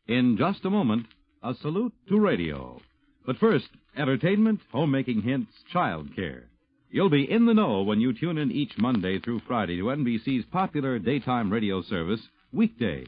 In just a moment, a salute to radio. But first, entertainment, homemaking hints, child care. You'll be in the know when you tune in each Monday through Friday to NBC's popular daytime radio service, Weekday.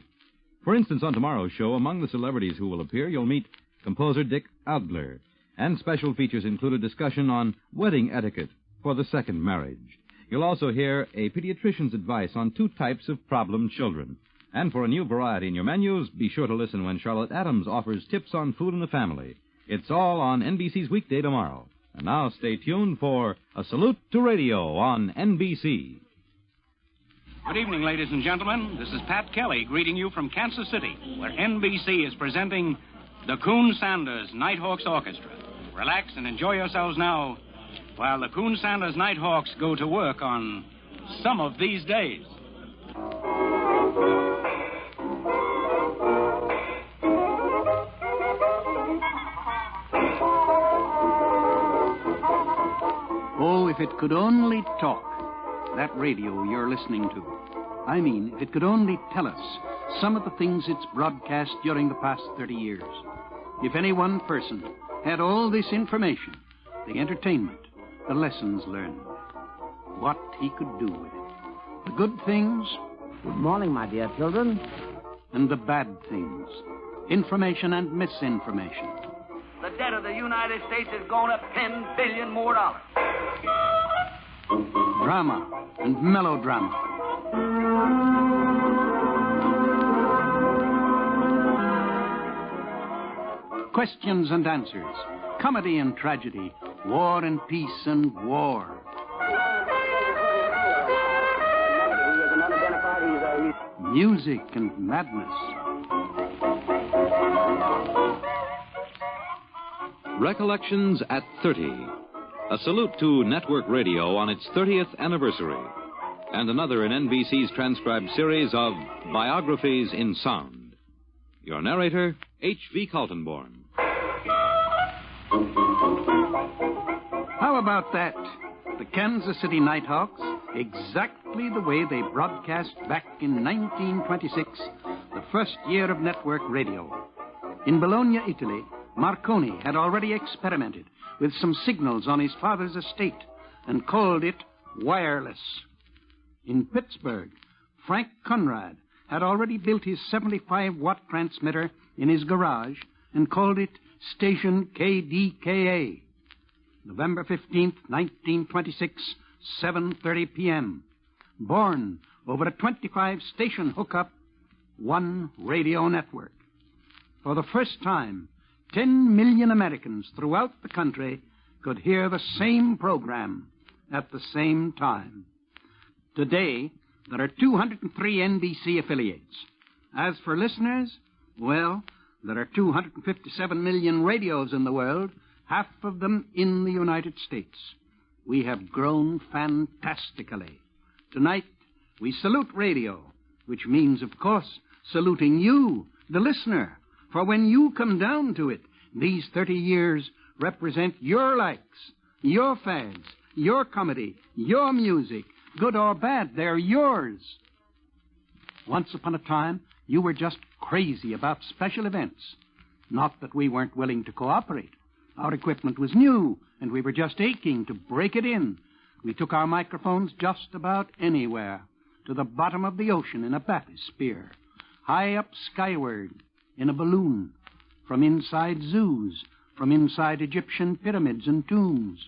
For instance, on tomorrow's show, among the celebrities who will appear, you'll meet composer Dick Adler. And special features include a discussion on wedding etiquette for the second marriage. You'll also hear a pediatrician's advice on 2 types of problem children. And for a new variety in your menus, be sure to listen when Charlotte Adams offers tips on food in the family. It's all on NBC's Weekday tomorrow. And now stay tuned for A Salute to Radio on NBC. Good evening, ladies and gentlemen. This is Pat Kelly greeting you from Kansas City, where NBC is presenting the Coon Sanders Nighthawks Orchestra. Relax and enjoy yourselves now while the Coon Sanders Nighthawks go to work on Some of These Days. Oh, if it could only talk, that radio you're listening to. I mean, if it could only tell us some of the things it's broadcast during the past 30 years. If any one person had all this information, the entertainment, the lessons learned, what he could do with it. The good things. Good morning, my dear children. And the bad things. Information and misinformation. The debt of the United States has gone up $10 billion more. Drama and melodrama. Questions and answers. Comedy and tragedy. War and peace and war. Music and madness. Recollections at 30. A salute to network radio on its 30th anniversary. And another in NBC's transcribed series of Biographies in Sound. Your narrator, H.V. Kaltenborn. How about that? The Kansas City Nighthawks, exactly the way they broadcast back in 1926, the first year of network radio. In Bologna, Italy, Marconi had already experimented with some signals on his father's estate and called it wireless. In Pittsburgh, Frank Conrad had already built his 75-watt transmitter in his garage and called it Station KDKA. November 15th, 1926, 7:30 p.m. Born over a 25-station hookup, one radio network. For the first time, 10 million Americans throughout the country could hear the same program at the same time. Today, there are 203 NBC affiliates. As for listeners, well, there are 257 million radios in the world, half of them in the United States. We have grown fantastically. Tonight, we salute radio, which means, of course, saluting you, the listener. For when you come down to it, these 30 years represent your likes, your fads, your comedy, your music. Good or bad, they're yours. Once upon a time, you were just crazy about special events. Not that we weren't willing to cooperate. Our equipment was new, and we were just aching to break it in. We took our microphones just about anywhere. To the bottom of the ocean in a bathysphere. High up skyward in a balloon. From inside zoos. From inside Egyptian pyramids and tombs.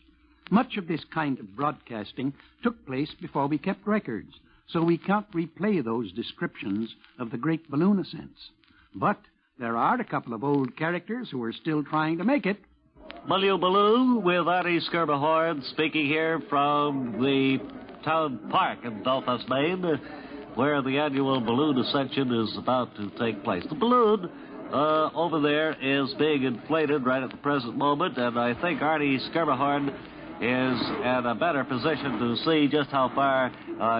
Much of this kind of broadcasting took place before we kept records, so we can't replay those descriptions of the great balloon ascents. But there are a couple of old characters who are still trying to make it. Baloo Baloo with Artie Skerberhorn speaking here from the town park in Belfast, Maine, where the annual balloon ascension is about to take place. The balloon over there is being inflated right at the present moment, and I think Artie Skerberhorn is in a better position to see just how far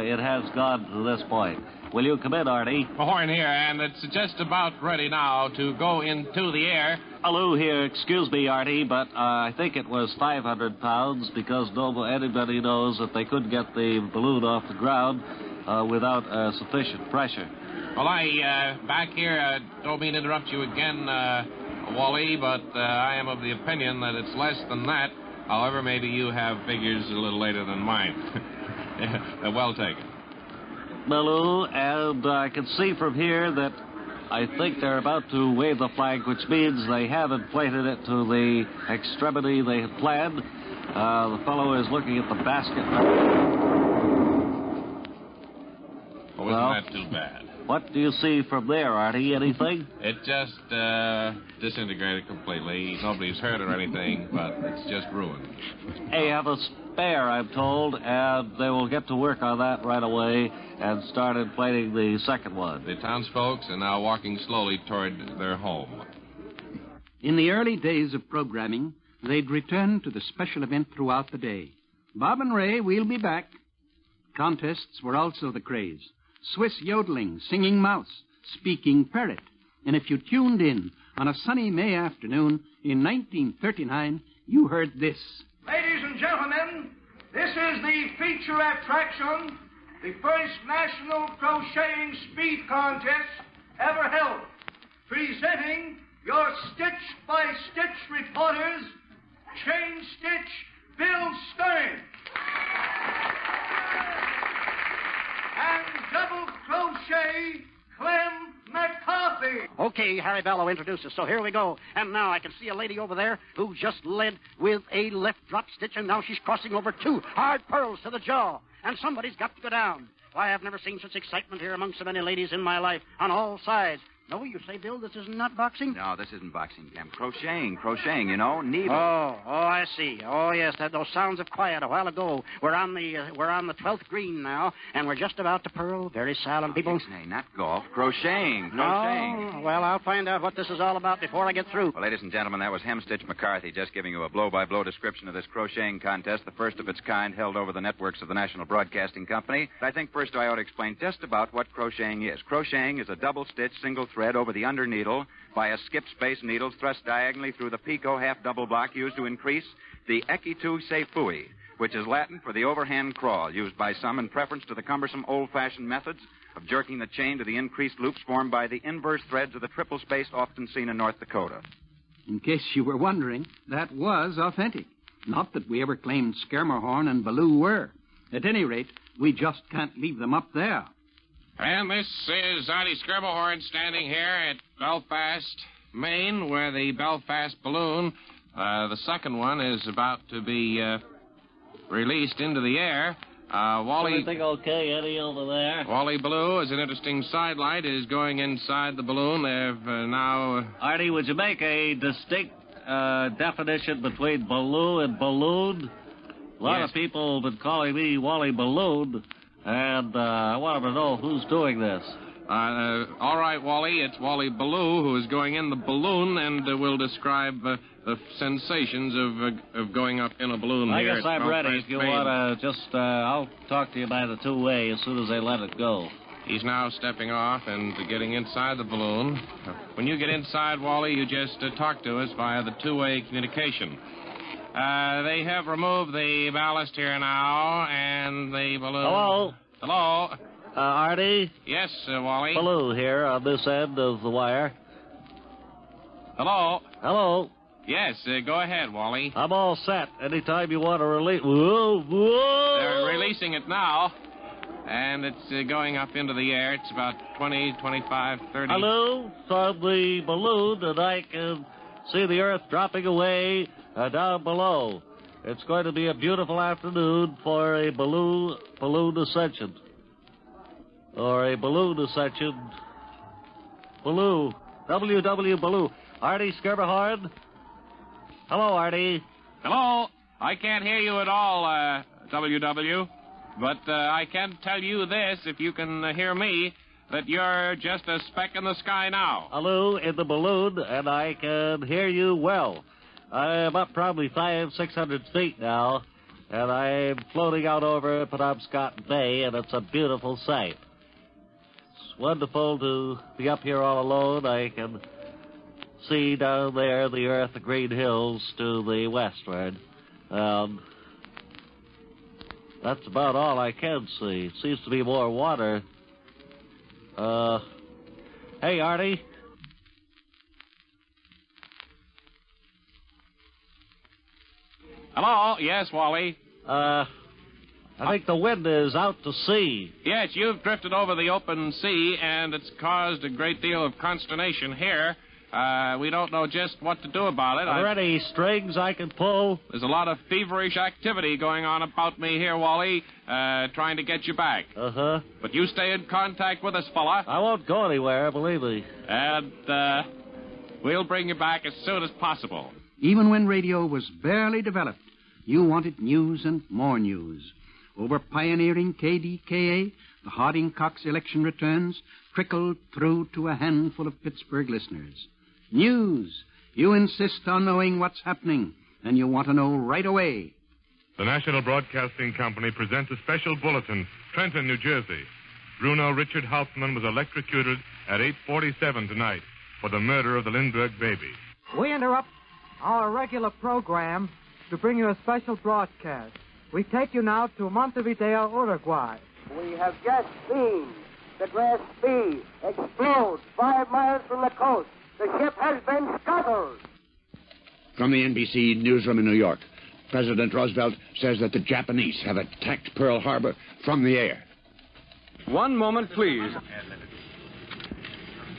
it has gone to this point. Will you come in, Artie? Horn here, and it's just about ready now to go into the air. Baloo here, excuse me, Artie, but I think it was 500 pounds because anybody knows that they couldn't get the balloon off the ground. without sufficient pressure. Well, back here, don't mean to interrupt you again, Wally, but I am of the opinion that it's less than that. However, maybe you have figures a little later than mine. Well taken. Baloo, and I can see from here that I think they're about to wave the flag, which means they have inflated it to the extremity they had planned. The fellow is looking at the basket. Oh, isn't that too bad? What do you see from there, Artie? Anything? It just disintegrated completely. Nobody's hurt or anything, but it's just ruined. They have a spare, I'm told, and they will get to work on that right away and start inflating the second one. The townsfolk are now walking slowly toward their home. In the early days of programming, they'd return to the special event throughout the day. Bob and Ray, we'll be back. Contests were also the craze. Swiss yodeling, singing mouse, speaking parrot. And if you tuned in on a sunny May afternoon in 1939, you heard this. Ladies and gentlemen, this is the feature attraction, the first National Crocheting Speed Contest ever held. Presenting your stitch-by-stitch reporters, Chain Stitch Bill Stern. And Double Crochet Clem McCarthy. Okay, Harry Bell will introduce us, so here we go. And now I can see a lady over there who just led with a left drop stitch, and now she's crossing over 2 hard pearls to the jaw. And somebody's got to go down. Why, I've never seen such excitement here among so many ladies in my life, on all sides. No, you say, Bill, this is not boxing? No, this isn't boxing, Clem. Crocheting, you know, needle. Oh, I see. Oh, yes, those sounds of quiet a while ago. We're on the 12th green now, and we're just about to purl. Very silent, people. Nay, not golf. Crocheting. No, well, I'll find out what this is all about before I get through. Well, ladies and gentlemen, that was Hemstitch McCarthy just giving you a blow-by-blow description of this crocheting contest, the first of its kind held over the networks of the National Broadcasting Company. I think first I ought to explain just about what crocheting is. Crocheting is a double-stitch, single thread over the under needle by a skip space needle thrust diagonally through the picot half-double block used to increase the equitu se fui, which is Latin for the overhand crawl, used by some in preference to the cumbersome old-fashioned methods of jerking the chain to the increased loops formed by the inverse threads of the triple space often seen in North Dakota. In case you were wondering, that was authentic. Not that we ever claimed Skermerhorn and Baloo were. At any rate, we just can't leave them up there. And this is Artie Skermerhorn standing here at Belfast, Maine, where the Belfast balloon, the second one, is about to be released into the air. Wally... Everything okay, Eddie, over there? Wally Baloo, as an interesting sidelight, is going inside the balloon. They've now... Artie, would you make a distinct definition between Baloo and balloon? A lot of people have been calling me Wally Balloon. And I wanted to know who's doing this. All right, Wally. It's Wally Baloo who is going in the balloon and will describe the sensations of going up in a balloon I here. guess I'm ready. If you want to just, I'll talk to you by the two-way as soon as they let it go. He's now stepping off and getting inside the balloon. When you get inside, Wally, you just talk to us via the two-way communication. They have removed the ballast here now, and the balloon... Hello? Hello? Artie? Yes, Wally? Baloo here on this end of the wire. Hello? Hello? Yes, go ahead, Wally. I'm all set. Anytime you want to release... Whoa, whoa! They're releasing it now, and it's going up into the air. It's about 20, 25, 30... Hello? It's on the balloon, and I can see the Earth dropping away... down below. It's going to be a beautiful afternoon for a balloon ascension. Or a balloon ascension. Baloo. W.W. Baloo. Artie Skermerhorn? Hello, Artie. Hello. I can't hear you at all, W.W. But I can tell you this, if you can hear me, that you're just a speck in the sky now. Hello, in the balloon, and I can hear you well. I'm up probably 500-600 feet now, and I'm floating out over Penobscot Bay, and it's a beautiful sight. It's wonderful to be up here all alone. I can see down there the earth, the green hills to the westward. That's about all I can see. Seems to be more water. Hey, Artie. Hello? Yes, Wally? I think the wind is out to sea. Yes, you've drifted over the open sea, and it's caused a great deal of consternation here. We don't know just what to do about it. Are there any strings I can pull? There's a lot of feverish activity going on about me here, Wally, trying to get you back. Uh-huh. But you stay in contact with us, fella. I won't go anywhere, believe me. And, we'll bring you back as soon as possible. Even when radio was barely developed, you wanted news and more news. Over pioneering KDKA, the Harding-Cox election returns trickled through to a handful of Pittsburgh listeners. News. You insist on knowing what's happening, and you want to know right away. The National Broadcasting Company presents a special bulletin, Trenton, New Jersey. Bruno Richard Hauptmann was electrocuted at 8:47 tonight for the murder of the Lindbergh baby. We interrupt our regular program to bring you a special broadcast. We take you now to Montevideo, Uruguay. We have just seen the Grass B explode 5 miles from the coast. The ship has been scuttled. From the NBC newsroom in New York, President Roosevelt says that the Japanese have attacked Pearl Harbor from the air. One moment, please.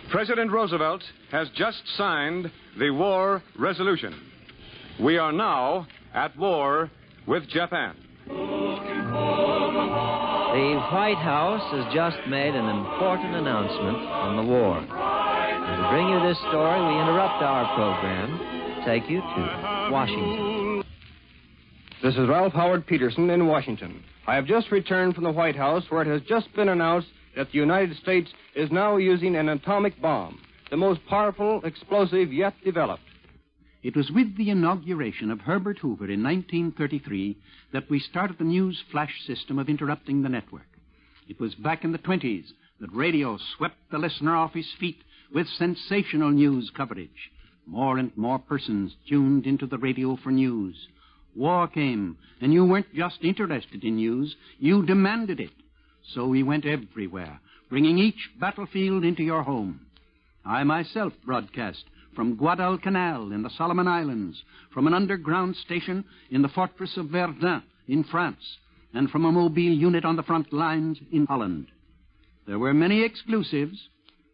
President Roosevelt has just signed the war resolution. We are now at war with Japan. The White House has just made an important announcement on the war. And to bring you this story, we interrupt our program to take you to Washington. This is Ralph Howard Peterson in Washington. I have just returned from the White House, where it has just been announced that the United States is now using an atomic bomb, the most powerful explosive yet developed. It was with the inauguration of Herbert Hoover in 1933 that we started the news flash system of interrupting the network. It was back in the 20s that radio swept the listener off his feet with sensational news coverage. More and more persons tuned into the radio for news. War came, and you weren't just interested in news, you demanded it. So we went everywhere, bringing each battlefield into your home. I myself broadcast from Guadalcanal in the Solomon Islands, from an underground station in the fortress of Verdun in France, and from a mobile unit on the front lines in Holland. There were many exclusives.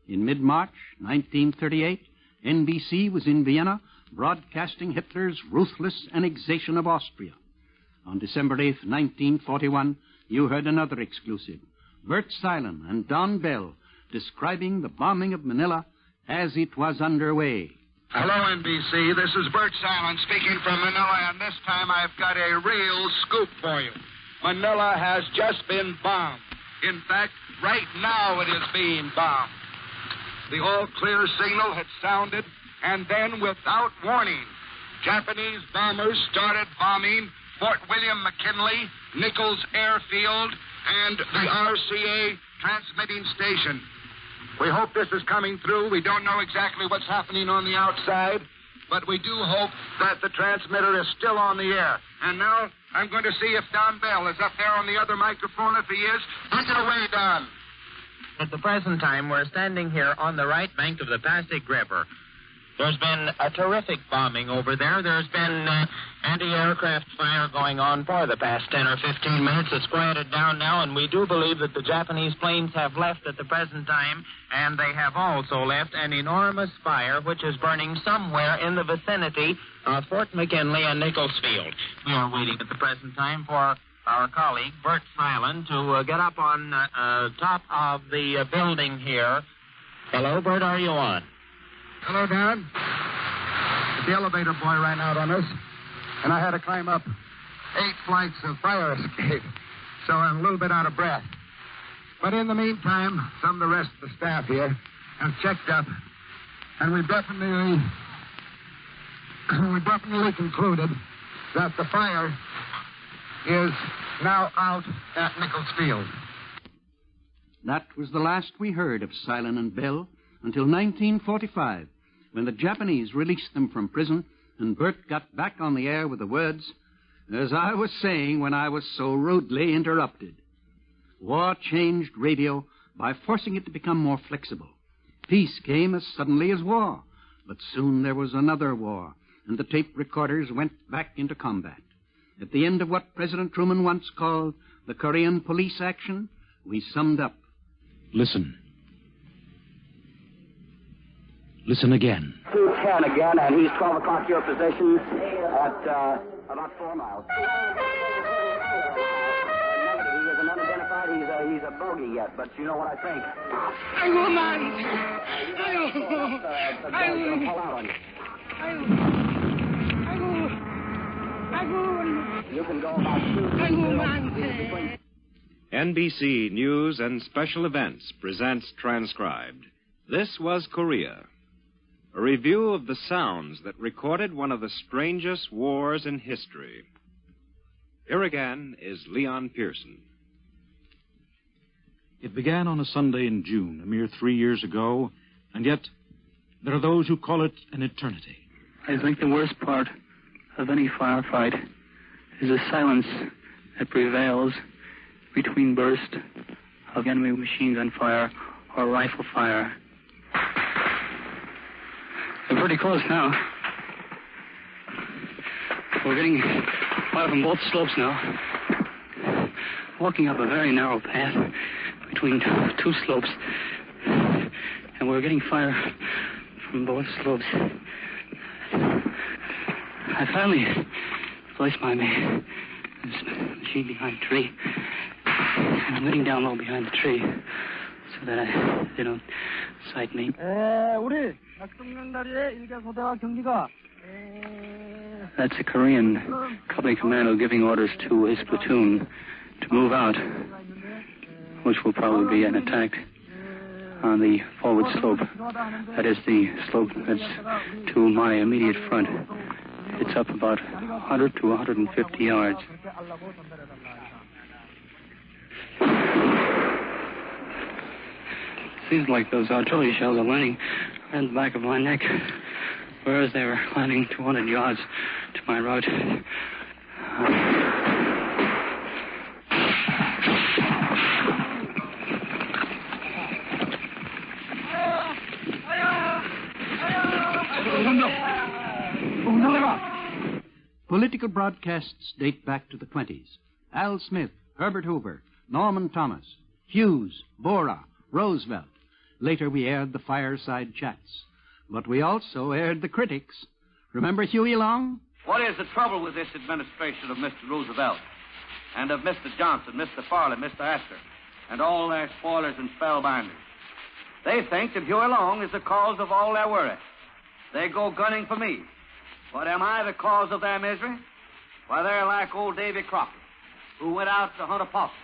In mid-March 1938, NBC was in Vienna, broadcasting Hitler's ruthless annexation of Austria. On December 8th, 1941, you heard another exclusive, Bert Silen and Don Bell describing the bombing of Manila as it was underway. Hello, NBC. This is Bert Silen speaking from Manila, and this time I've got a real scoop for you. Manila has just been bombed. In fact, right now it is being bombed. The all-clear signal had sounded, and then, without warning, Japanese bombers started bombing Fort William McKinley, Nichols Airfield, and the RCA transmitting station. We hope this is coming through. We don't know exactly what's happening on the outside, but we do hope that the transmitter is still on the air. And now I'm going to see if Don Bell is up there on the other microphone. If he is, take it away, Don. At the present time, we're standing here on the right bank of the Pasig River. There's been a terrific bombing over there. There's been anti-aircraft fire going on for the past 10 or 15 minutes. It's quieted down now, and we do believe that the Japanese planes have left at the present time, and they have also left an enormous fire which is burning somewhere in the vicinity of Fort McKinley and Nichols Field. We are waiting at the present time for our colleague, Bert Silen, to get up on top of the building here. Hello, Bert, are you on? Hello, Don. The elevator boy ran out on us, and I had to climb up 8 flights of fire escape, so I'm a little bit out of breath. But in the meantime, some of the rest of the staff here have checked up, and we definitely concluded that the fire is now out at Nichols Field. That was the last we heard of Silen and Bell until 1945, when the Japanese released them from prison and Bert got back on the air with the words, As I was saying when I was so rudely interrupted, war changed radio by forcing it to become more flexible. Peace came as suddenly as war, but soon there was another war, and the tape recorders went back into combat. At the end of what President Truman once called the Korean police action, we summed up. Listen. Listen again. 210 again, and he's 12 o'clock your position at about 4 miles. Negative, he isn't unidentified. He's a bogey yet, but you know what I think. You can go about 2. NBC News and Special Events presents Transcribed. This was Korea. A review of the sounds that recorded one of the strangest wars in history. Here again is Leon Pearson. It began on a Sunday in June, a mere 3 years ago, and yet there are those who call it an eternity. I think the worst part of any firefight is the silence that prevails between bursts of enemy machine gun fire or rifle fire. We're pretty close now. We're getting fire from both slopes now. Walking up a very narrow path between two slopes. And we're getting fire from both slopes. I finally placed my machine behind a tree. And I'm getting down low behind the tree so that they don't sight me. That's a Korean company commando giving orders to his platoon to move out, which will probably be an attack on the forward slope. That is the slope that's to my immediate front. It's up about 100 to 150 yards. Seems like those artillery shells are landing right in the back of my neck, whereas they were landing 200 yards to my right. Political broadcasts date back to the 20s. Al Smith, Herbert Hoover, Norman Thomas, Hughes, Bora, Roosevelt. Later we aired the fireside chats. But we also aired the critics. Remember Huey Long? What is the trouble with this administration of Mr. Roosevelt and of Mr. Johnson, Mr. Farley, Mr. Astor, and all their spoilers and spellbinders? They think that Huey Long is the cause of all their worry. They go gunning for me. But am I the cause of their misery? Why, they're like old Davy Crockett, who went out to hunt a possum.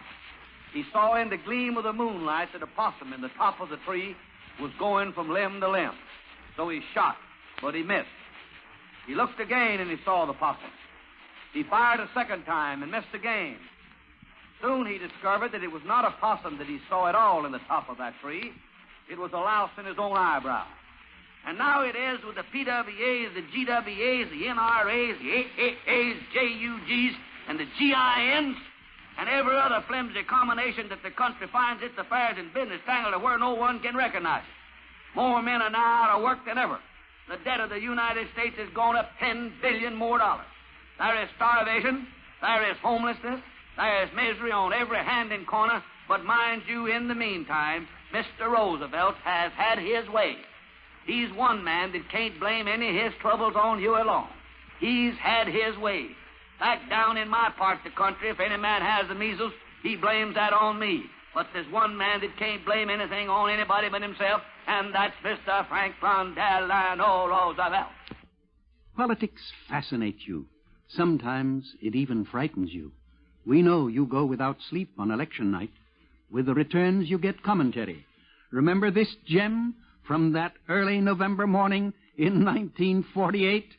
He saw in the gleam of the moonlight that a possum in the top of the tree was going from limb to limb. So he shot, but he missed. He looked again and he saw the possum. He fired a second time and missed again. Soon he discovered that it was not a possum that he saw at all in the top of that tree. It was a louse in his own eyebrow. And now it is with the PWAs, the GWAs, the NRAs, the AAAs, JUGs, and the GINs, and every other flimsy combination that the country finds its affairs and business tangled to where no one can recognize it. More men are now out of work than ever. The debt of the United States has gone up $10 billion more. There is starvation, there is homelessness, there is misery on every hand and corner, but mind you, in the meantime, Mr. Roosevelt has had his way. He's one man that can't blame any of his troubles on Huey Long. He's had his way. Back down in my part of the country, if any man has the measles, he blames that on me. But there's one man that can't blame anything on anybody but himself, and that's Mr. Franklin Delano Roosevelt. Politics fascinate you. Sometimes it even frightens you. We know you go without sleep on election night. With the returns, you get commentary. Remember this gem from that early November morning in 1948?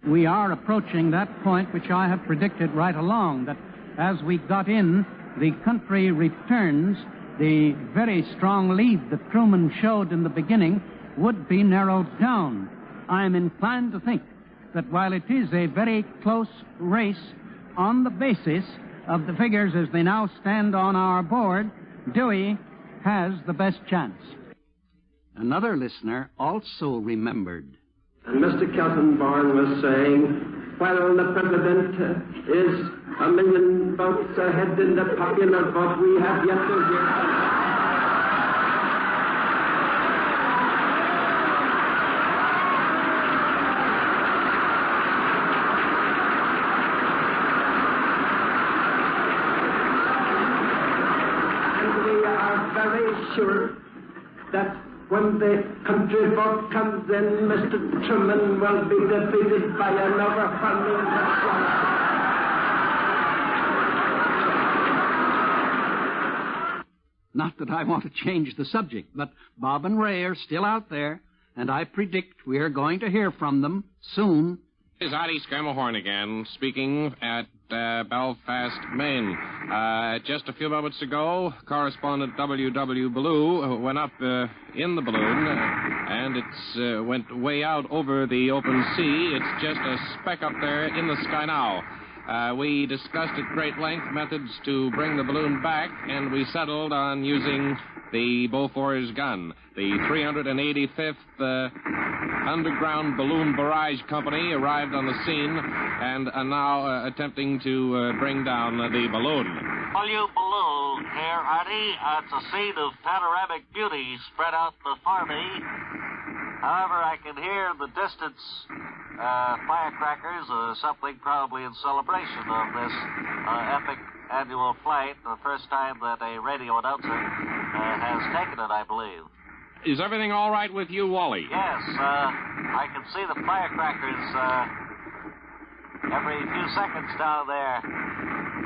We are approaching that point which I have predicted right along, that as we got in, the country returns, the very strong lead that Truman showed in the beginning would be narrowed down. I'm inclined to think that while it is a very close race on the basis of the figures as they now stand on our board, Dewey has the best chance. Another listener also remembered. And Mr. Kaltenborn was saying, well, the president is 1 million votes ahead in the popular vote. We have yet to hear. Sure that when the country vote comes in, Mr. Truman will be defeated by an overwhelming majority. Not that I want to change the subject, but Bob and Ray are still out there, and I predict we are going to hear from them soon. This is Artie Skirmahorn again, speaking at Belfast, Maine. Just a few moments ago, correspondent W.W. Ballou went up in the balloon, and it went way out over the open sea. It's just a speck up there in the sky now. We discussed at great length methods to bring the balloon back, and we settled on using the Beaufort's gun. The 385th Underground Balloon Barrage Company arrived on the scene and are now attempting to bring down the balloon. W. Ballou here, Artie. It's a scene of panoramic beauty spread out before me. However, I can hear in the distance firecrackers or something, probably in celebration of this epic annual flight, the first time that a radio announcer has taken it, I believe. Is everything all right with you, Wally? Yes, I can see the firecrackers every few seconds down there.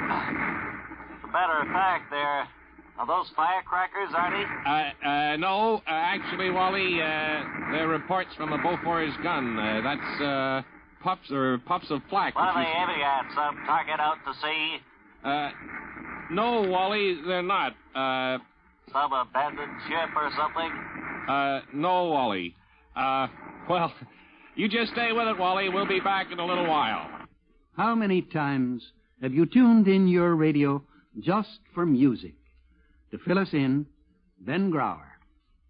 As a matter of fact, are those firecrackers, Artie? No, actually, Wally, they're reports from a Beaufort's gun. That's puffs of flak. What are they aiming at? Some target out to sea? No, Wally, they're not. Some abandoned ship or something? No, Wally. Well, you just stay with it, Wally. We'll be back in a little while. How many times have you tuned in your radio just for music? To fill us in, Ben Grauer.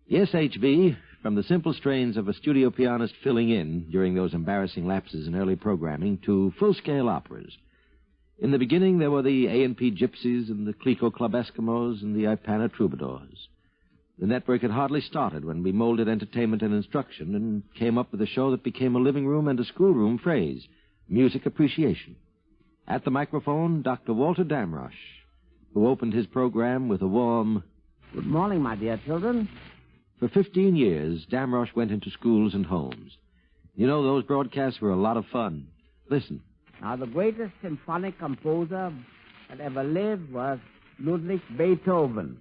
Yes, H.B., from the simple strains of a studio pianist filling in during those embarrassing lapses in early programming to full-scale operas. In the beginning, there were the A&P Gypsies and the Clico Club Eskimos and the Ipana Troubadours. The network had hardly started when we molded entertainment and instruction and came up with a show that became a living room and a schoolroom phrase, music appreciation. At the microphone, Dr. Walter Damrosch, who opened his program with a warm, "Good morning, my dear children." For 15 years, Damrosch went into schools and homes. You know, those broadcasts were a lot of fun. Listen. Now, the greatest symphonic composer that ever lived was Ludwig Beethoven.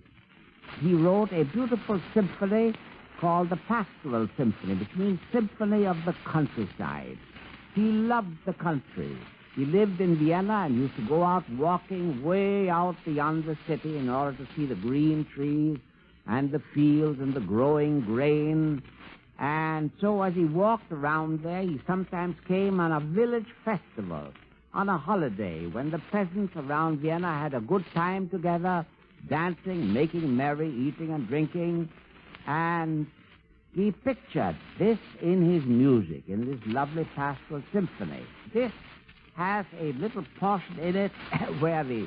He wrote a beautiful symphony called the Pastoral Symphony, which means Symphony of the Countryside. He loved the country. He lived in Vienna and used to go out walking way out beyond the city in order to see the green trees and the fields and the growing grain. And so as he walked around there, he sometimes came on a village festival, on a holiday, when the peasants around Vienna had a good time together, dancing, making merry, eating and drinking. And he pictured this in his music, in this lovely pastoral symphony. This has a little portion in it where the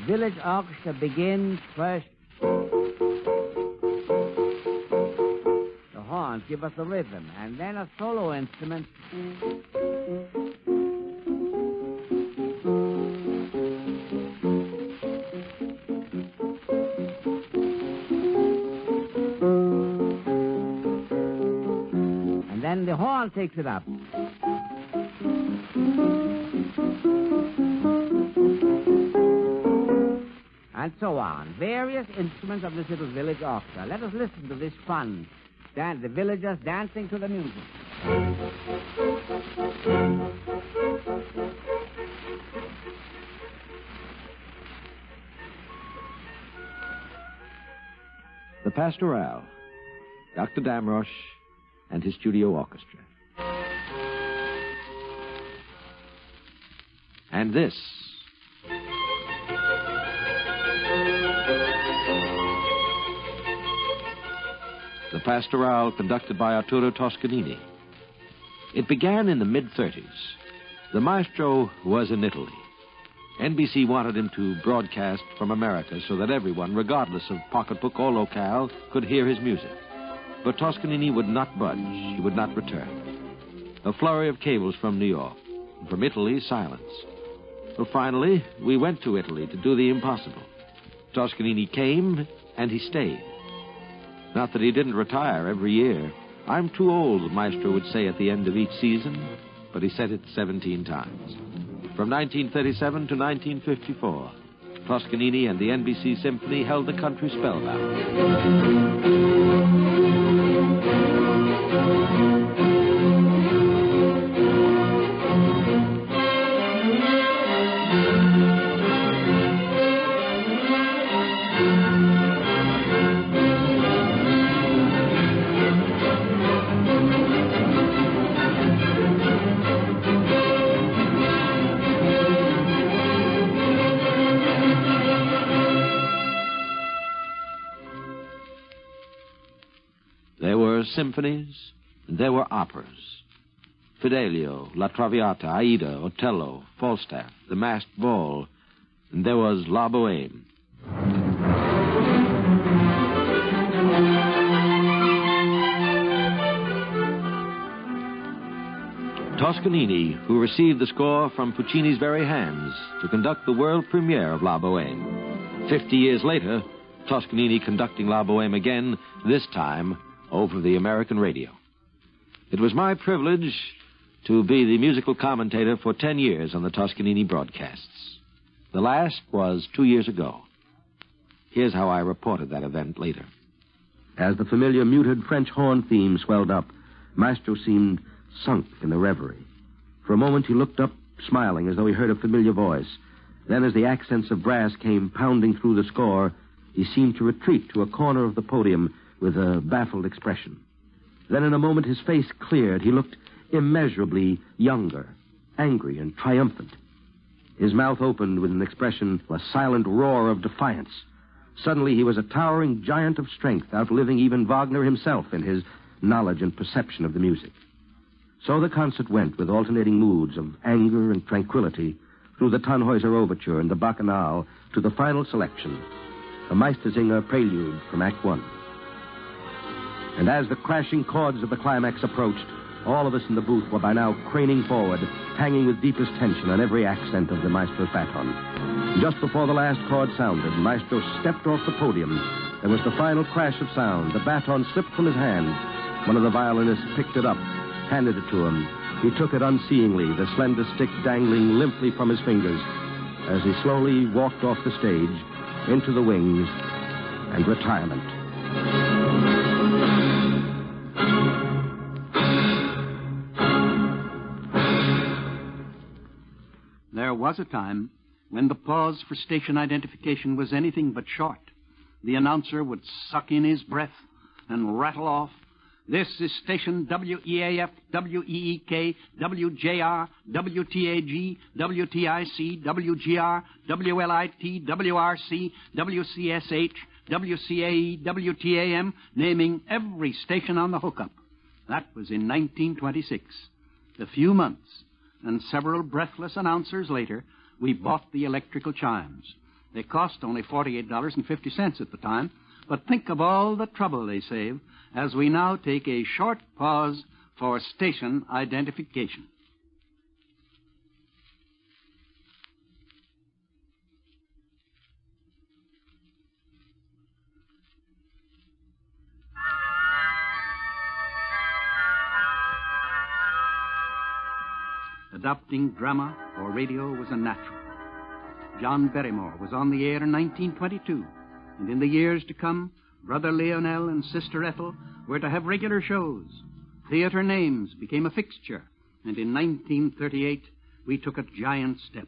village orchestra begins first. The horns give us the rhythm, and then a solo instrument. And then the horn takes it up. And so on. Various instruments of this little village orchestra. Let us listen to this fun. The villagers dancing to the music. The Pastoral, Dr. Damrosch and his studio orchestra. And this the Pastorale conducted by Arturo Toscanini. It began in the mid-30s. The maestro was in Italy. NBC wanted him to broadcast from America so that everyone, regardless of pocketbook or locale, could hear his music. But Toscanini would not budge. He would not return. A flurry of cables from New York. And from Italy, silence. Well, finally, we went to Italy to do the impossible. Toscanini came, and he stayed. Not that he didn't retire every year. I'm too old, the maestro would say at the end of each season, but he said it 17 times. From 1937 to 1954, Toscanini and the NBC Symphony held the country spellbound. Symphonies, and there were operas. Fidelio, La Traviata, Aida, Otello, Falstaff, The Masked Ball, and there was La Boheme. Toscanini, who received the score from Puccini's very hands to conduct the world premiere of La Boheme. 50 years later, Toscanini conducting La Boheme again, this time over the American radio. It was my privilege to be the musical commentator for 10 years on the Toscanini broadcasts. The last was 2 years ago. Here's how I reported that event later. As the familiar muted French horn theme swelled up, Maestro seemed sunk in the reverie. For a moment he looked up, smiling as though he heard a familiar voice. Then as the accents of brass came pounding through the score, he seemed to retreat to a corner of the podium with a baffled expression. Then in a moment his face cleared. He looked immeasurably younger, angry and triumphant. His mouth opened with an expression, a silent roar of defiance. Suddenly he was a towering giant of strength, outliving even Wagner himself in his knowledge and perception of the music. So the concert went with alternating moods of anger and tranquility through the Tannhäuser Overture and the Bacchanal to the final selection, a Meistersinger prelude from Act One. And as the crashing chords of the climax approached, all of us in the booth were by now craning forward, hanging with deepest tension on every accent of the Maestro's baton. Just before the last chord sounded, Maestro stepped off the podium. There was the final crash of sound. The baton slipped from his hand. One of the violinists picked it up, handed it to him. He took it unseeingly, the slender stick dangling limply from his fingers, as he slowly walked off the stage, into the wings, and retirement. There was a time when the pause for station identification was anything but short. The announcer would suck in his breath and rattle off, "This is station WEAF, WEEK, WJR, WTAG, WTIC, WGR, WLIT, WRC, WCSH, WCAE, WTAM," naming every station on the hookup. That was in 1926. A few months and several breathless announcers later, we bought the electrical chimes. They cost only $48.50 at the time, but think of all the trouble they save as we now take a short pause for station identification. Adopting drama or radio was a natural. John Barrymore was on the air in 1922, and in the years to come, Brother Leonel and Sister Ethel were to have regular shows. Theater names became a fixture, and in 1938, we took a giant step.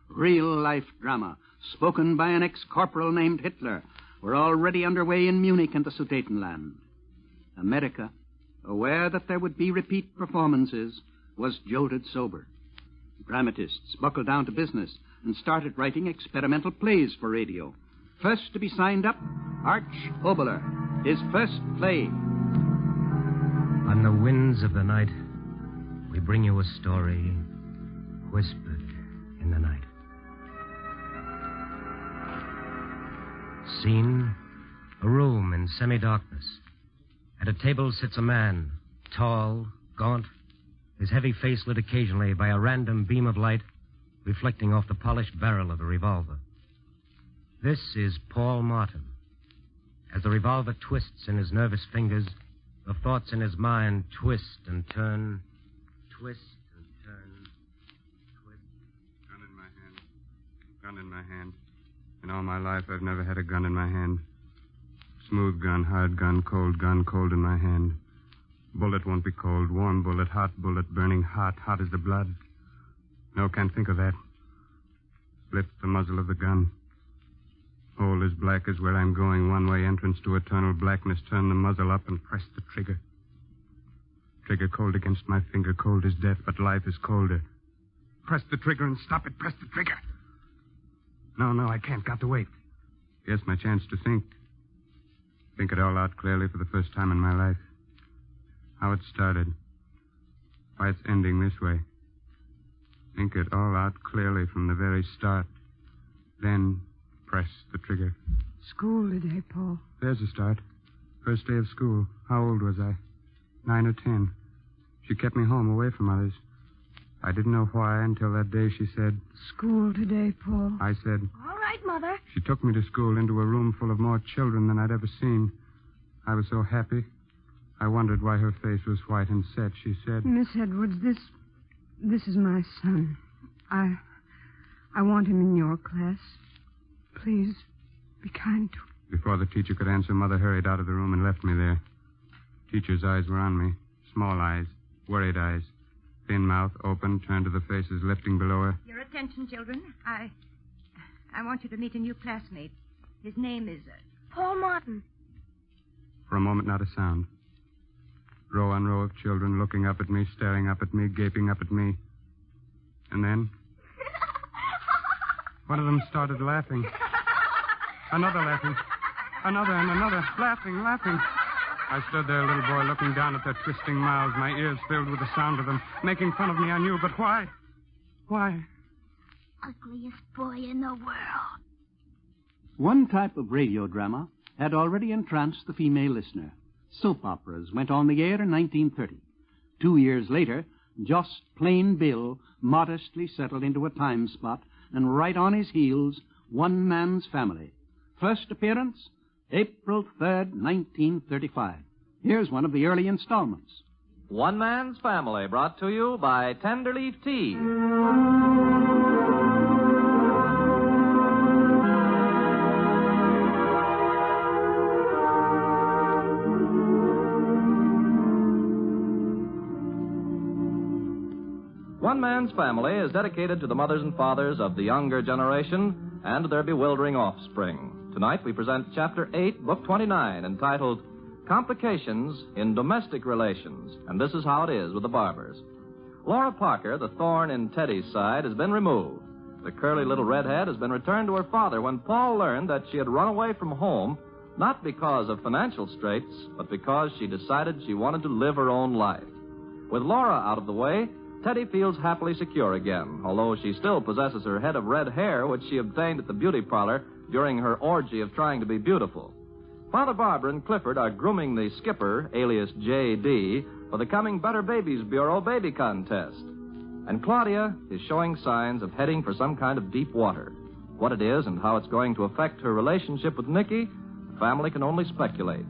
Real-life drama, spoken by an ex-corporal named Hitler, were already underway in Munich and the Sudetenland. America, aware that there would be repeat performances, was jolted sober. Dramatists buckled down to business and started writing experimental plays for radio. First to be signed up, Arch Oboler. His first play, On the winds of the night, we bring you a story whispered in the night. Scene, a room in semi-darkness. At a table sits a man, tall, gaunt, his heavy face lit occasionally by a random beam of light reflecting off the polished barrel of a revolver. This is Paul Martin. As the revolver twists in his nervous fingers, the thoughts in his mind twist and turn, twist and turn, twist. Gun in my hand. Gun in my hand. In all my life, I've never had a gun in my hand. Smooth gun, hard gun, cold in my hand. Bullet won't be cold. Warm bullet, hot bullet, burning hot, hot as the blood. No, can't think of that. Lift the muzzle of the gun. Hole as black as where I'm going, one-way entrance to eternal blackness. Turn the muzzle up and press the trigger. Trigger cold against my finger, cold as death, but life is colder. Press the trigger and stop it. Press the trigger. No, I can't. Got to wait. Here's my chance to think. Think it all out clearly for the first time in my life. How it started. Why it's ending this way. Think it all out clearly from the very start. Then press the trigger. School today, Paul. There's a start. First day of school. How old was I? 9 or 10. She kept me home away from others. I didn't know why until that day she said... School today, Paul. I said... All right, Mother. She took me to school into a room full of more children than I'd ever seen. I was so happy. I wondered why her face was white and set. She said... Miss Edwards, this is my son. I want him in your class. Please, be kind to him. Before the teacher could answer, Mother hurried out of the room and left me there. Teacher's eyes were on me. Small eyes. Worried eyes. Thin mouth, open, turned to the faces lifting below her. Your attention, children. I want you to meet a new classmate. His name is... Paul Martin. For a moment, not a sound. Row on row of children looking up at me, staring up at me, gaping up at me. And then... one of them started laughing. Another laughing. Another and another. Laughing. I stood there, a little boy, looking down at their twisting mouths, my ears filled with the sound of them, making fun of me, I knew, but why? Why? Ugliest boy in the world. One type of radio drama had already entranced the female listener. Soap operas went on the air in 1930. 2 years later, just plain Bill modestly settled into a time spot, and right on his heels, One Man's Family. First appearance, April 3rd, 1935. Here's one of the early installments. One Man's Family, brought to you by Tenderleaf Tea. One Man's Family is dedicated to the mothers and fathers of the younger generation and their bewildering offspring. Tonight we present Chapter 8, Book 29, entitled Complications in Domestic Relations. And this is how it is with the Barbers. Laura Parker, the thorn in Teddy's side, has been removed. The curly little redhead has been returned to her father when Paul learned that she had run away from home, not because of financial straits, but because she decided she wanted to live her own life. With Laura out of the way, Teddy feels happily secure again, although she still possesses her head of red hair, which she obtained at the beauty parlor during her orgy of trying to be beautiful. Father Barber and Clifford are grooming the skipper, alias J.D., for the coming Better Babies Bureau baby contest. And Claudia is showing signs of heading for some kind of deep water. What it is and how it's going to affect her relationship with Nicky, the family can only speculate.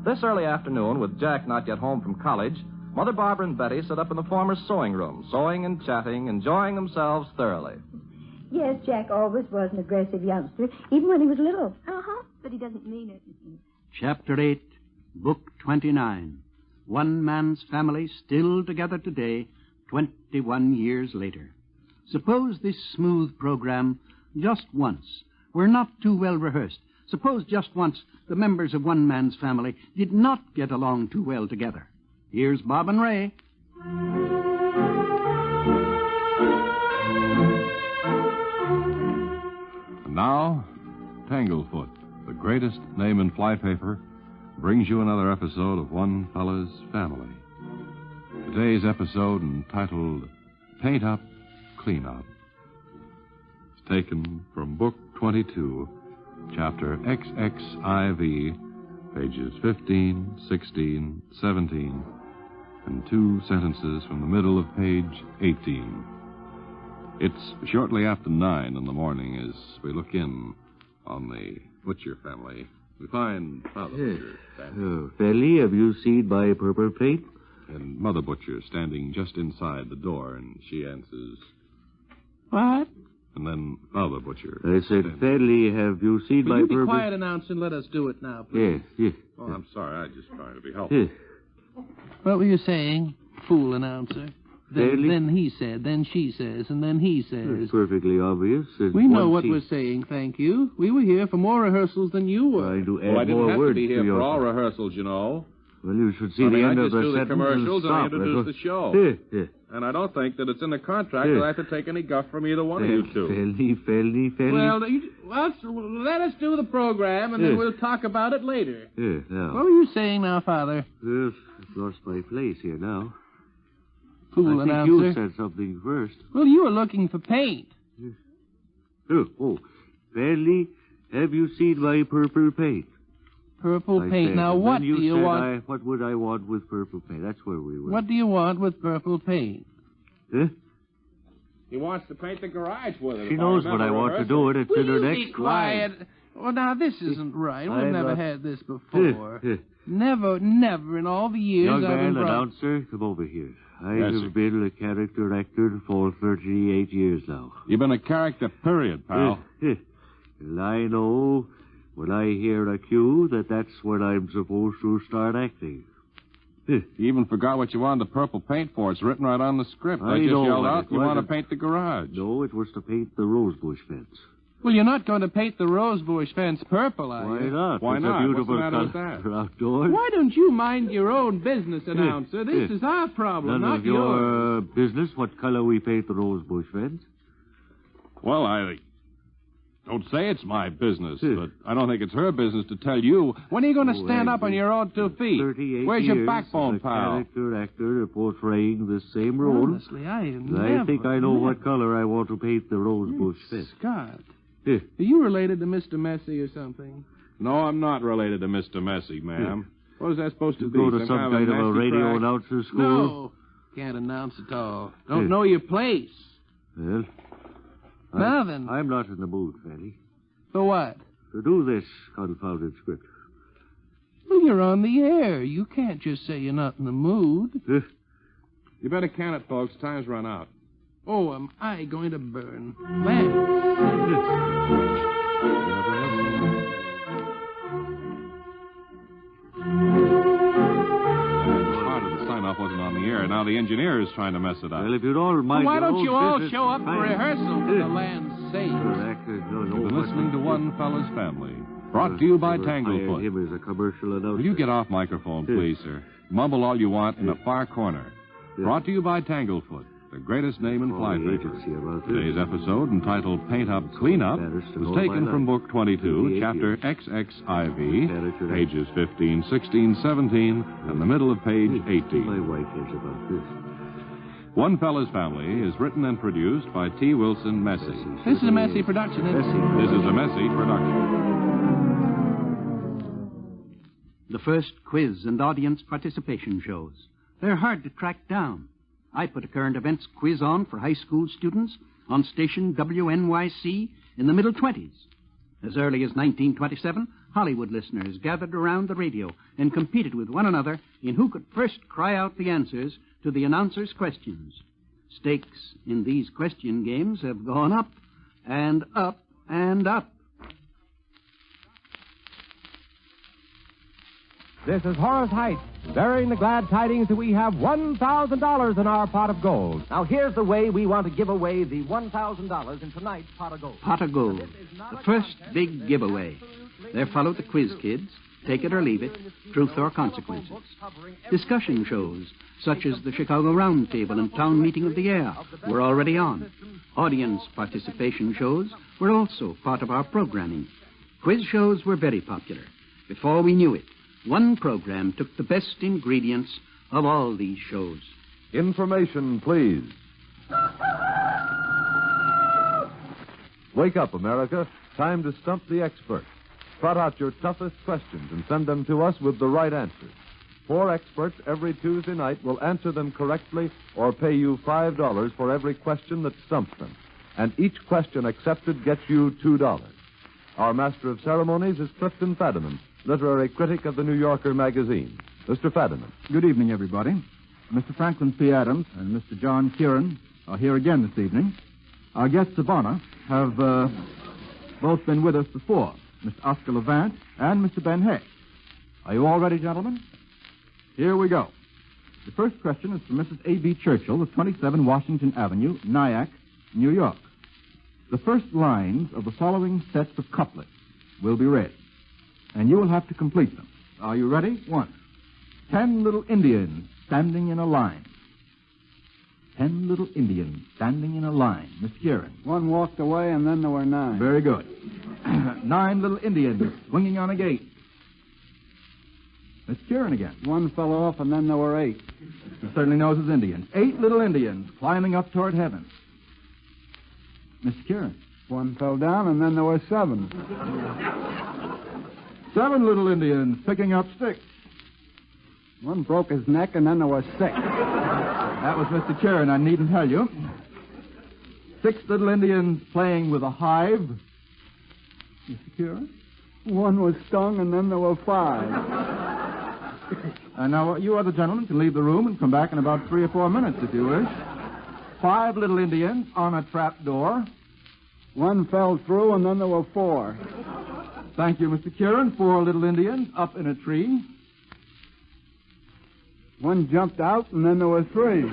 This early afternoon, with Jack not yet home from college, Mother Barbara and Betty sit up in the former's sewing room, sewing and chatting, enjoying themselves thoroughly. Yes, Jack always was an aggressive youngster, even when he was little. Uh-huh, but he doesn't mean it. Chapter 8, Book 29. One Man's Family still together today, 21 years later. Suppose this smooth program just once were not too well rehearsed. Suppose just once the members of One Man's Family did not get along too well together. Here's Bob and Ray. And now, Tanglefoot, the greatest name in flypaper, brings you another episode of One Fella's Family. Today's episode, entitled Paint Up, Clean Up, is taken from Book 22, Chapter XXIV, pages 15, 16, 17, and 2 sentences from the middle of page 18. It's shortly after 9 in the morning as we look in on the Butcher family. We find Father Butcher standing. Fairly, have you seen my purple paint? And Mother Butcher standing just inside the door, and she answers, What? And then Father Butcher. I said, Fairly, have you seen Will my you be purple... quiet, announcer, and let us do it now, please? Yes. Oh, I'm sorry. I just trying to be helpful. Yes. What were you saying, fool announcer? Fairly? Then he said, then she says, and then he says. It's perfectly obvious. We know what we're saying, thank you. We were here for more rehearsals than you were. Trying to add Well, I didn't more have to words be here to your... for all rehearsals, you know. Well, you should see I the end I of just the do the sentence commercials and I stop. introduce the show. Yeah. And I don't think that it's in the contract that I have to take any guff from either one of you two. Fairly. Well, let us do the program, and then we'll talk about it later. Yeah, now. What were you saying now, Father? Yes, I've lost my place here now. Fool I think announcer. you said something first. Well, you were looking for paint. Oh, Fairly, have you seen my purple paint? Purple I paint. said, Now, and what then do you said want? What would I want with purple paint? That's where we were. What do you want with purple paint? Huh? He wants to paint the garage with it. She knows what I want to do, and it's in her next Be quiet. Well, now, this isn't right. We've never had this before. Never in all the years Young I've been man, announcer, come over here. I Yes, have sir. been a character actor for 38 years now. You've been a character, period, pal. And I know when I hear a cue that's when I'm supposed to start acting. You even forgot what you wanted the purple paint for. It's written right on the script. I just know yelled what out, it you want to was. paint the garage. No, it was to paint the rosebush fence. Well, you're not going to paint the rosebush fence purple, are Why you? not? Why It's not? a beautiful What's the matter with color that? for outdoors. Why don't you mind your own business, announcer? This is our problem, None not of yours. your business what color we paint the rosebush fence. Well, I don't say it's my business, but I don't think it's her business to tell you. When are you going to stand up on your own 2 feet? 38 Where's years your backbone, as a pal? character actor portraying the same role. Honestly, I think I know what color I want to paint the rosebush fence. Scott, are you related to Mr. Messy or something? No, I'm not related to Mr. Messy, ma'am. What is that supposed to You be? go to some kind of a nasty radio crack? announcer school? No, can't announce at all. Don't know your place. Well, Now then. I'm not in the mood, Fanny, For what? to do this confounded script. Well, you're on the air. You can't just say you're not in the mood. You better can it, folks. Time's run out. Oh, am I going to burn? Thanks. Part of the sign-off wasn't on the air. Now the engineer is trying to mess it up. Well, if you'd all mind Why your don't own you all business, show up for fine. rehearsal, for the land's sake? You've been listening to One Fella's Family, brought to you by Tanglefoot. Him as a commercial announcer. Will you get off microphone, please, sir? Mumble all you want in the far corner. Brought to you by Tanglefoot, the greatest name in fly fishing. Today's episode, entitled Paint Up, Clean Up, was taken from Book 22, Chapter XXIV, pages 15, 16, 17, and the middle of page 18. My wife is about this. One Fella's Family is written and produced by T. Wilson Messy. This is a messy production, isn't it? This is a Messy production. The first quiz and audience participation shows. They're hard to track down. I put a current events quiz on for high school students on station WNYC in the middle 20s. As early as 1927, Hollywood listeners gathered around the radio and competed with one another in who could first cry out the answers to the announcer's questions. Stakes in these question games have gone up and up and up. This is Horace Heights, bearing the glad tidings that we have $1,000 in our pot of gold. Now, here's the way we want to give away the $1,000 in tonight's pot of gold. Pot of Gold, the first big giveaway. There follow the quiz kids, take it or leave it, truth or consequences. Discussion shows, such as the Chicago Roundtable and Town Meeting of the Year, were already on. Audience participation shows were also part of our programming. Quiz shows were very popular. Before we knew it, one program took the best ingredients of all these shows. Information, please. Wake up, America. Time to stump the expert. Trot out your toughest questions and send them to us with the right answers. 4 experts every Tuesday night will answer them correctly or pay you $5 for every question that stumps them. And each question accepted gets you $2. Our master of ceremonies is Clifton Fadiman, literary critic of the New Yorker magazine. Mr. Fadiman. Good evening, everybody. Mr. Franklin P. Adams and Mr. John Kieran are here again this evening. Our guests of honor have both been with us before, Mr. Oscar Levant and Mr. Ben Heck. Are you all ready, gentlemen? Here we go. The first question is from Mrs. A.B. Churchill of 27 Washington Avenue, Nyack, New York. The first lines of the following sets of couplets will be read, and you will have to complete them. Are you ready? 1. 10 little Indians standing in a line. 10 little Indians standing in a line. Mr. Kieran. 1 walked away, and then there were 9. Very good. 9 little Indians swinging on a gate. Mr. Kieran again. 1 fell off, and then there were 8. He certainly knows his Indians. 8 little Indians climbing up toward heaven. Mr. Kieran. 1 fell down, and then there were 7. 7 little Indians picking up sticks. 1 broke his neck, and then there were 6. That was Mr. Kieran, I needn't tell you. 6 little Indians playing with a hive. Mr. Kieran. 1 was stung, and then there were 5. And now you other gentlemen can leave the room and come back in about 3 or 4 minutes if you wish. 5 little Indians on a trap door. 1 fell through, and then there were 4. Thank you, Mr. Kieran. 4 little Indians up in a tree. 1 jumped out, and then there were 3.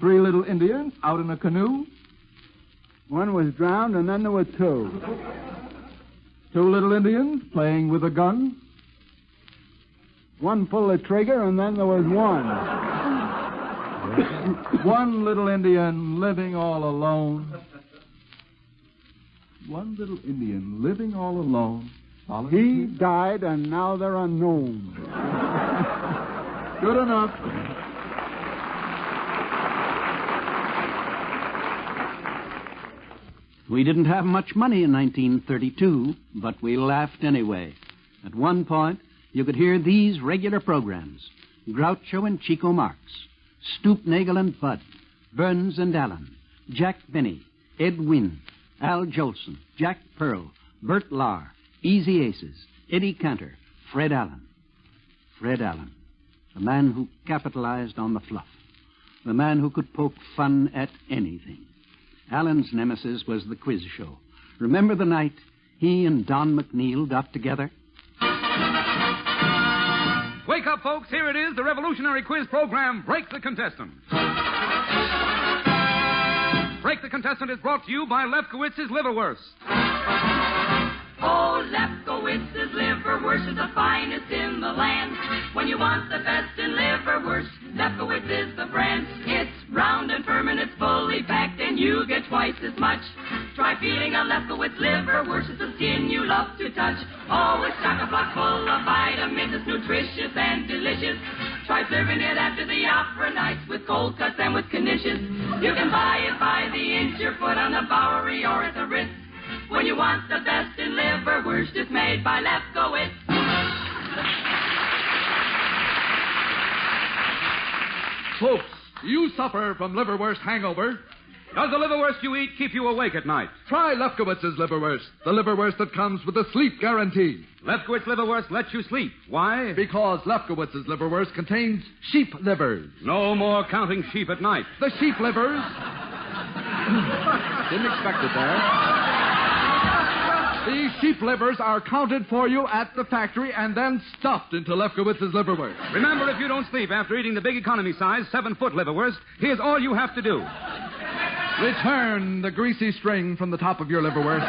3 little Indians out in a canoe. 1 was drowned, and then there were 2. 2 little Indians playing with a gun. 1 pulled the trigger, and then there was 1. 1 little Indian living all alone. 1 little Indian living all alone. He died, and now they're unknown. Good enough. We didn't have much money in 1932, but we laughed anyway. At one point, you could hear these regular programs: Groucho and Chico Marx, Stoopnagel and Bud, Burns and Allen, Jack Benny, Ed Wynn, Al Jolson, Jack Pearl, Bert Lahr, Easy Aces, Eddie Cantor, Fred Allen. Fred Allen, the man who capitalized on the fluff, the man who could poke fun at anything. Allen's nemesis was the quiz show. Remember the night he and Don McNeil got together? Wake up, folks. Here it is, the revolutionary quiz program, Break the Contestant. Break the Contestant is brought to you by Lefkowitz's Liverwurst. Oh, Lefkowitz's Liverwurst is the finest in the land. When you want the best in liverwurst, Lefkowitz is the brand. It's round and firm and it's fully packed, and you get twice as much. Try feeding a Lefkowitz liverwurst. It's the skin you love to touch. Oh, it's chock-a-block full of vitamins. It's nutritious and delicious. Try serving it after the opera nights with cold cuts and with knishes. You can buy it by the inch or foot on the Bowery or at the Ritz. When you want the best in liverwurst, it's made by Lefkowitz. Folks, do you suffer from liverwurst hangover? Does the liverwurst you eat keep you awake at night? Try Lefkowitz's Liverwurst, the liverwurst that comes with a sleep guarantee. Lefkowitz Liverwurst lets you sleep. Why? Because Lefkowitz's Liverwurst contains sheep livers. No more counting sheep at night. The sheep livers... Didn't expect it there. These sheep livers are counted for you at the factory and then stuffed into Lefkowitz's Liverwurst. Remember, if you don't sleep after eating the big economy size 7-foot liverwurst, here's all you have to do. Return the greasy string from the top of your liverwurst,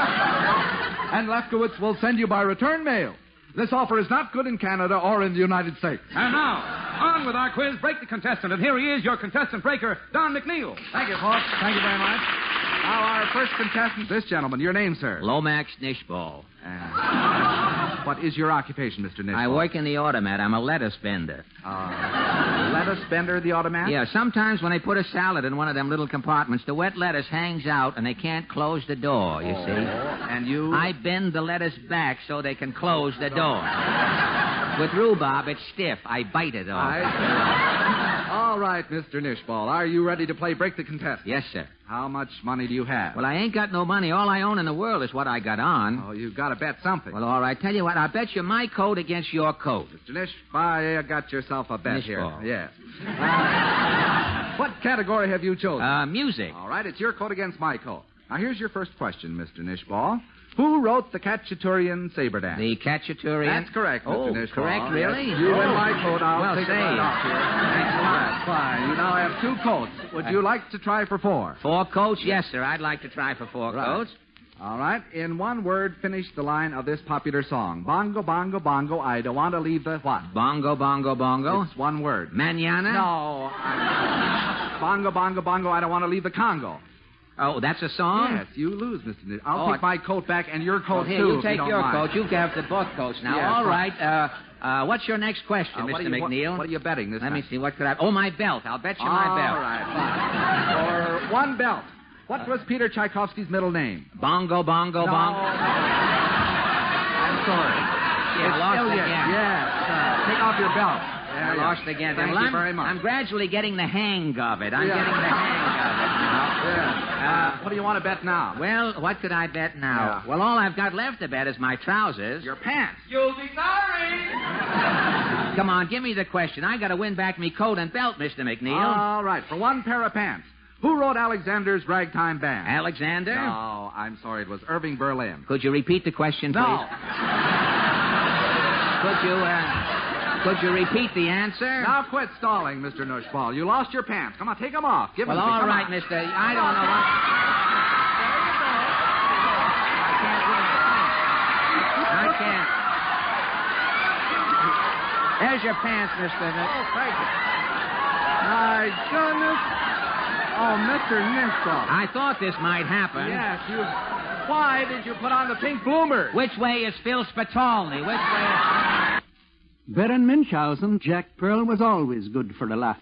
and Lefkowitz will send you by return mail. This offer is not good in Canada or in the United States. And now, on with our quiz, Break the Contestant. And here he is, your contestant breaker, Don McNeil. Thank you, folks. Thank you very much. Now, our first contestant, this gentleman. Your name, sir? Lomax Nishball. What is your occupation, Mr. Nichols? I work in the automat. I'm a lettuce bender. Lettuce bender at the automat? Yeah, sometimes when they put a salad in one of them little compartments, the wet lettuce hangs out and they can't close the door, you see. And you? I bend the lettuce back so they can close the door. With rhubarb, it's stiff. I bite it off. All right, Mr. Nishball. Are you ready to play Break the Contest? Yes, sir. How much money do you have? Well, I ain't got no money. All I own in the world is what I got on. Oh, you've got to bet something. Well, all right. Tell you what, I'll bet you my coat against your coat. Mr. Nishball, you got yourself a bet Nishball. here. Yes. What category have you chosen? Music. All right, it's your coat against my coat. Now, here's your first question, Mr. Nishball. Who wrote the Cacciaturian Saber Dance? The Cacciaturian? That's correct, Mr. Nishball. Correct, really? Yes. You and my coat, I'll take it right off here. Thanks a lot. Fine. You now have 2 coats. Would you like to try for 4? 4 coats? Yes, sir. I'd like to try for 4 coats. All right. In one word, finish the line of this popular song. Bongo, bongo, bongo, I don't want to leave the what? Bongo, bongo, bongo? It's one word. Manana? No. Bongo, bongo, bongo, I don't want to leave the Congo. Oh, that's a song? Yes, you lose, Mr. Nish. I'll take my coat back and your coat, here, too. you take your coat. You have the both coats now. Yes, all right. What's your next question, Mr. McNeil? What are you betting this Let time? me see. What could I... Oh, my belt. I'll bet you my belt. All right, fine. For 1 belt. What was Peter Tchaikovsky's middle name? Bongo, bongo, no. bongo. I'm sorry. Yeah, lost Elliot. again. Yes. Take off your belt. I lost again. Thank you very much. I'm gradually getting the hang of it. I'm getting the hang of it now. Yeah. What do you want to bet now? Well, what could I bet now? Yeah. Well, all I've got left to bet is my trousers. Your pants. You'll be sorry. Come on, give me the question. I got to win back me coat and belt, Mr. McNeil. All right. For 1 pair of pants. Who wrote Alexander's Ragtime Band? Alexander? No, I'm sorry. It was Irving Berlin. Could you repeat the question, please? No. Could you repeat the answer? Now quit stalling, Mr. Nushball. You lost your pants. Come on, take them off. Give well, them to me. All Come right, on. mister. I don't know what... I can't. There's your pants, Mr. Oh, thank you. My goodness. Oh, Mr. Nushball. I thought this might happen. Yes, you... Why did you put on the pink bloomers? Which way is Phil Spitalny? Which way is... Baron Munchausen, Jack Pearl was always good for a laugh.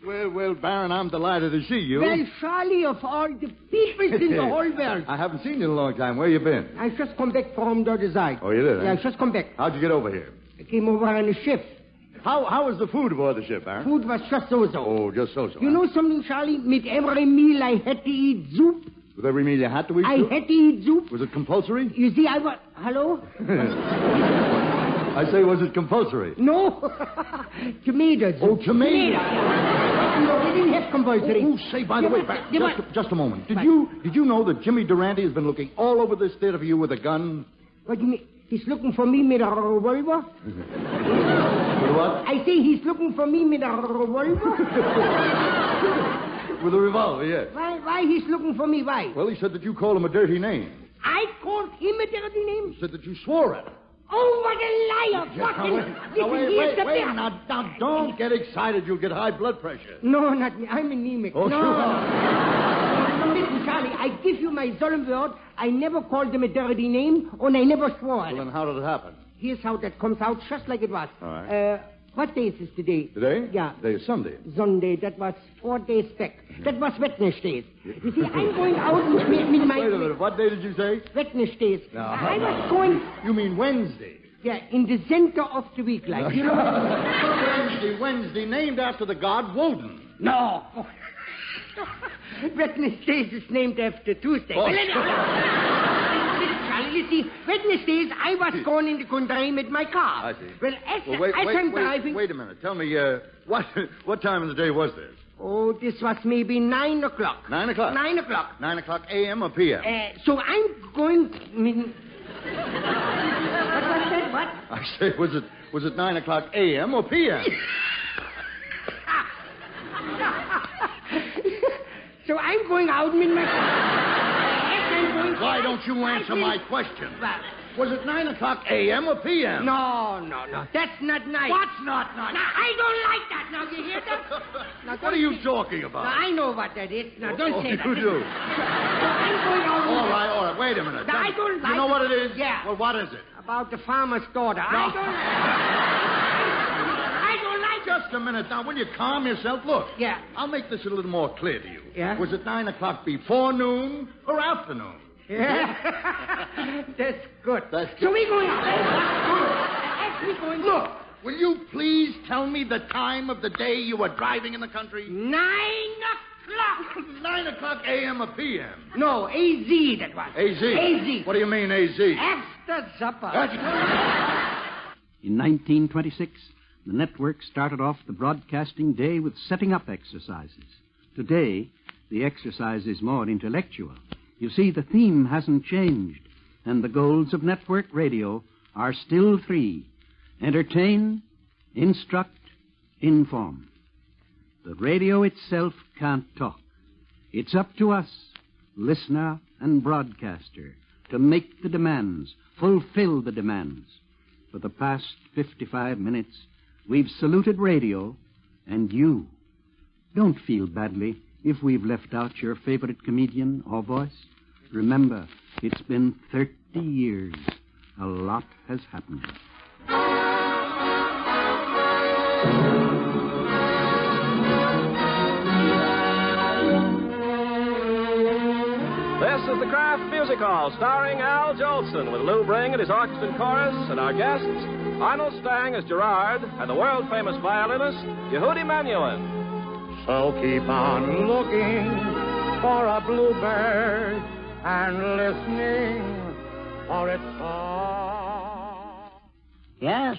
Well, Baron, I'm delighted to see you. Well, Charlie, of all the people in the whole world. I haven't seen you in a long time. Where you been? I just come back from the other side. Oh, you did, Yeah, huh? I just come back. How'd you get over here? I came over on a ship. How was the food aboard the ship, Baron? Food was just so-so. Oh, just so-so. You know something, Charlie? With every meal I had to eat soup. With every meal you had to eat I soup? had to eat soup. Was it compulsory? You see, I was... Hello? I say, was it compulsory? No. Tomatoes. Oh, tomatoes. No, they didn't have compulsory. Oh, say, by the way, just a moment. Did you know that Jimmy Durante has been looking all over this theater for you with a gun? What do you mean? He's looking for me with a revolver? With what? I say he's looking for me with a revolver. With a revolver, yes. Why he's looking for me? Why? Well, he said that you called him a dirty name. I called him a dirty name? He said that you swore at him. Oh, what a liar! Wait. Now, don't get excited. You'll get high blood pressure. No, not me. I'm anemic. Oh, no. sure. Listen, Charlie, I give you my solemn word. I never called him a dirty name, and I never swore at him. Well, then how did it happen? Here's how that comes out, just like it was. All right. What day is this today? Today? Yeah. Today is Sunday. Sunday. That was 4 days back. That was Wednesday. You see, I'm going out with my... Wait a minute. What day did you say? Wednesday. No. I was going... You mean Wednesday? Yeah, in the center of the week, like, you know. Wednesday, named after the god Woden. No. Wednesdays is named after Tuesday. Oh, Charlie, you see, Wednesdays I was going in the country with my car. I see. Well, I'm driving... Wait a minute. Tell me, what time of the day was this? Oh, this was maybe 9 o'clock. 9 o'clock? 9 o'clock. 9 o'clock a.m. or p.m.? So I'm going... What was that? What? I say, was it 9 o'clock a.m. or p.m.? So I'm going out with my car. Why don't you answer my question? Well, Was it 9 o'clock a.m. or p.m.? No. That's not nice. What's not nice? Now, I don't like that. Now, you hear that? Now, What are you talking about? Now, I know what that is. Now, don't say that. You do. I'm going out. All right. Wait a minute. Now, I don't like You know what it is? Yeah. Well, what is it? About the farmer's daughter. No. I don't like Just a minute. Now, will you calm yourself? Look. Yeah. I'll make this a little more clear to you. Yeah? Was it 9 o'clock before noon or afternoon? Yeah. That's good. That's So good. we going out. That's going Look, will you please tell me the time of the day you were driving in the country? 9 o'clock. 9 o'clock a.m. or p.m.? No, A.Z. that was. A.Z.? A.Z. What do you mean, A.Z.? After supper. In 1926, the network started off the broadcasting day with setting up exercises. Today, the exercise is more intellectual. You see, the theme hasn't changed, and the goals of network radio are still three: entertain, instruct, inform. The radio itself can't talk. It's up to us, listener and broadcaster, to make the demands, fulfill the demands. For the past 55 minutes, we've saluted radio and you. Don't feel badly if we've left out your favorite comedian or voice. Remember, it's been 30 years. A lot has happened. This is the Kraft Music Hall, starring Al Jolson, with Lou Bring and his orchestra and chorus, and our guests, Arnold Stang as Gerard, and the world-famous violinist, Yehudi Menuhin. So keep on looking for a bluebird and listening for its song. Yes,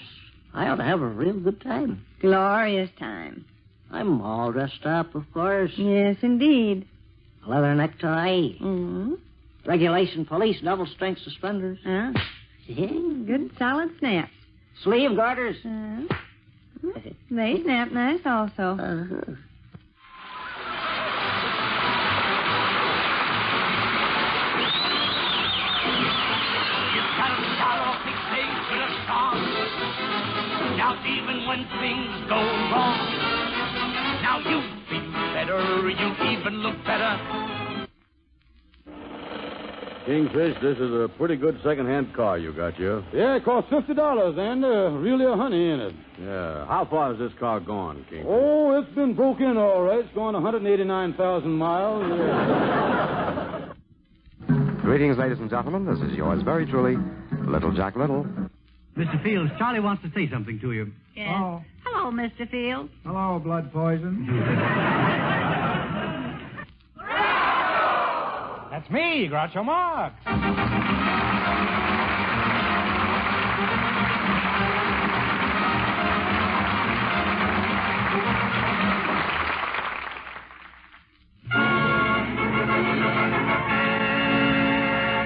I ought to have a real good time. Glorious time. I'm all dressed up, of course. Yes, indeed. A leather necktie. Mm-hmm. Regulation police double-strength suspenders. Huh? Good solid snaps. Sleeve garters. They snap nice also. Now, even when things go wrong, now you feel better, you even look better. Kingfish, this is a pretty good second-hand car you got here. Yeah, it cost $50 and really a honey in it. Yeah. How far has this car gone, Kingfish? Oh, it's been broke in all right. It's gone 189,000 miles. Yeah. Greetings, ladies and gentlemen. This is yours very truly, Little Jack Little. Mr. Fields, Charlie wants to say something to you. Yes. Oh. Hello, Mr. Fields. Hello, blood poison. That's me, Groucho Marx.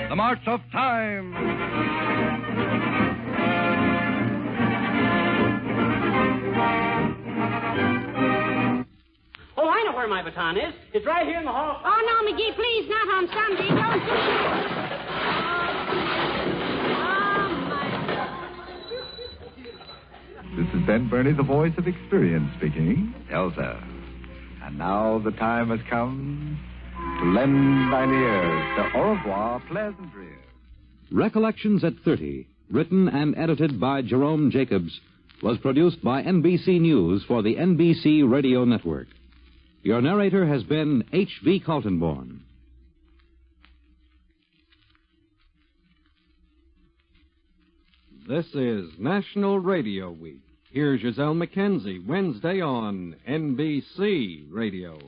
The March of Time. Oh, I know where my baton is. It's right here in the hall. Oh, no, McGee, please, not on Sunday. Don't This is Ben Burney, the voice of experience speaking. Elsa. And now the time has come to lend thine ears to Au revoir, Pleasantry. Recollections at 30, written and edited by Jerome Jacobs, was produced by NBC News for the NBC Radio Network. Your narrator has been H.V. Kaltenborn. This is National Radio Week. Here's Giselle McKenzie, Wednesday on NBC Radio.